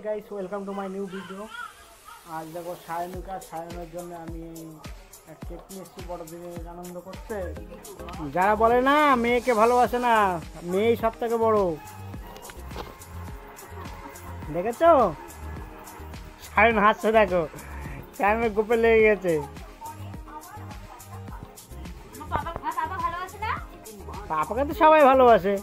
Guys welcome to my new video. আজ দেখো সায়নের জন্য আমি কেক নিয়ে এসেছি বড়দিনের আনন্দ করতে। যারা বলে না মেয়েকে ভালোবাসে না, মেয়েই সব থেকে বড়, দেখেছো? সায়ন হাসছে, দেখো সায়নের গোপে লেগে গেছে। পাপাকে তো সবাই ভালোবাসে,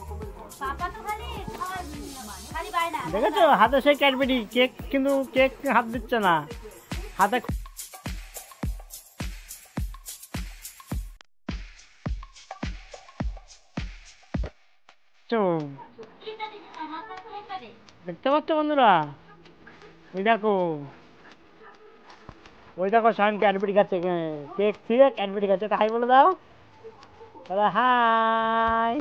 দেখেছো? হাতে সেই ক্যাডবেরি কেক, কিন্তু কেক হাত দিচ্ছে না হাতে। দেখতে পাচ্ছ বন্ধুরা? ওই দেখো, ওই দেখো সায়ন ক্যাডবেরি খাচ্ছে, কেক দিয়ে ক্যাডবেরি খাচ্ছে। হাই বলে দাও দাদা, হাই।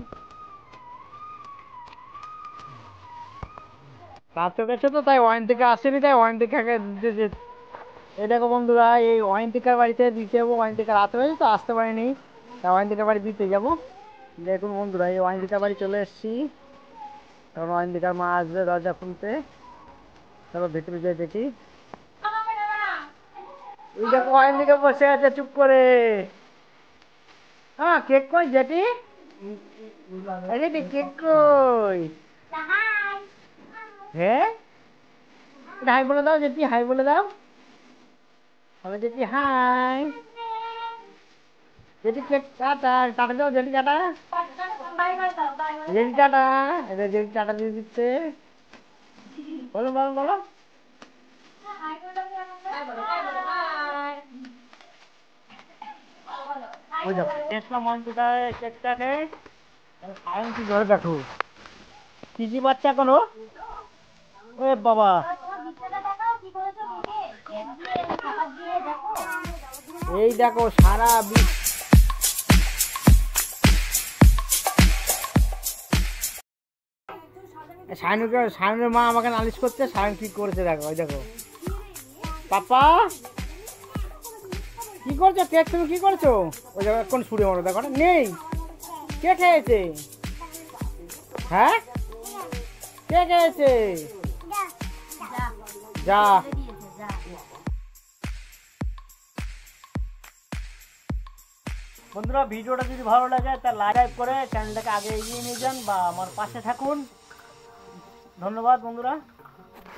রাত্রে দেখছো তো, তাই ওয়াইন থেকে আসেনি, তাই ওয়াইন থেকে দিতে। এই দেখো বন্ধুরা, এই ওয়াইন্তিকার বাড়িতে দিতে যাবো। ওয়াইন্তিকা রাত হয়েছে তো আসতে পারিনি, তাই ওয়াইন্তিকার বাড়ি দিতে যাবো। দেখুন বন্ধুরা, এই ওয়াইন্তিকার বাড়ি চলে এসেছি। তখন ওয়াইন্তিকার মা আসবে দরজা খুলতে। তারপর ভেতরে যেয়ে দেখি, ওই দেখো ওয়াইন্তিকা বসে আছে চুপ করে। হ্যাঁ, কেক কই জেঠি? জেঠি কেক কই? হ্যাঁ, হাই বলে দাও জেঠি, হাই বলে দাও। হবে জেঠি, হাই। জেঠি কেক টাটা, টাটা দাও জেঠি, টাটা। জেঠি টাটা, এটা জেঠি টাটা দিয়ে দিচ্ছে। বলো বলো বলো। ওই দেখো দেখলাম মন্টুটায় কেকটাকে আয়ন কি ধরে, দেখো চিজি বাচ্চা এখনো। ওরে বাবা, এই দেখো সারা সায়নের মা আমাকে নালিশ করছে। সায়ন কি করেছে দেখো, ওই দেখো। পাপা কি করছো? কেক তুমি কি করছো? ওই দেখো এখন ছুড়ে মারো, দেখো নেই। কে খেয়েছে? হ্যাঁ, কে খেয়েছে? যা। বন্ধুরা, ভিডিওটা যদি ভালো লাগে তাহলে লাইক করে চ্যানেলটাকে আগে এগিয়ে নিয়ে যান বা আমার পাশে থাকুন। ধন্যবাদ বন্ধুরা।